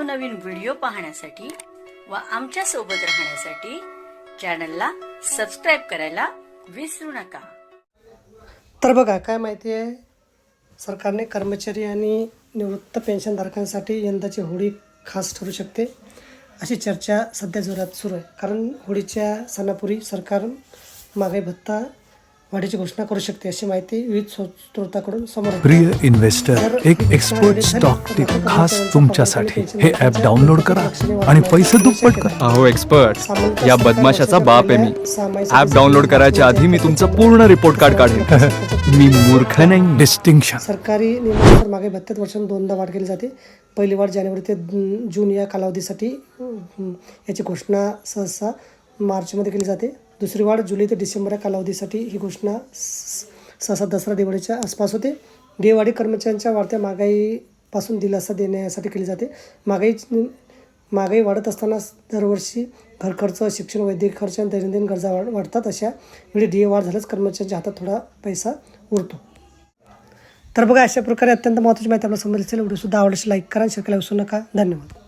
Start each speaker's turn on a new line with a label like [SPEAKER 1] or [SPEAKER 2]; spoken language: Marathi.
[SPEAKER 1] नवनवीन व्हिडिओ पाहण्यासाठी व आमच्या सोबत राहण्यासाठी चॅनलला सबस्क्राइब करायला विसरू नका।
[SPEAKER 2] तर बघा काय माहिती आहे, सरकारने कर्मचारी आणि निवृत्त पेन्शनधारकांसाठी यंदाची होळी खास ठरू शकते अशी चर्चा सध्या जोरात सुरू आहे। कारण होळीच्या सणापूर्वी सरकार महागाई भत्ता वाढीची घोषणा करू शकते अशी माहिती विविध स्रोतांकडून समोर येते।
[SPEAKER 3] प्रिय इन्व्हेस्टर, एक एक्सपर्ट स्टॉक टिप खास तुमच्यासाठी हे ॲप डाउनलोड करा आणि पैसे दुप्पट करा।
[SPEAKER 4] अहो एक्सपर्ट, या बदमाशाचा बाप आहे मी। ॲप डाउनलोड करायच्या आधी मी तुमचं पूर्ण रिपोर्ट कार्ड काढेन। मी मूर्ख नाही।
[SPEAKER 3] डिस्टिंक्शन
[SPEAKER 2] सरकारी नियमानुसार महागाई भत्त्यात वर्षातून दोनदा वाढ केली जाते। पहिली वाढ जानेवारी ते जून या कालावधीसाठी याची घोषणा सहसा मार्चमध्ये केली जाते। दुसरी वाढ जुलै ते डिसेंबर या कालावधीसाठी ही घोषणा सहसा दसरा दिवाळीच्या आसपास होते। दिवाळी कर्मचाऱ्यांच्या वाढत्या महागाईपासून दिलासा देण्यासाठी केली जाते। महागाई वाढत असताना दरवर्षी घरखर्च, शिक्षण, वैद्यकीय खर्च आणि दैनंदिन गरजा वाढतात। अशा वेळी DA वाढ झाल्यास कर्मचाऱ्यांच्या हातात थोडा पैसा उरतो। तर बघा, अशा प्रकारे अत्यंत महत्त्वाची माहिती आपल्याला समजली असेल। व्हिडिओ सुद्धा आवडल्यास लाईक करा, शेअर करायला विसरू नका। धन्यवाद।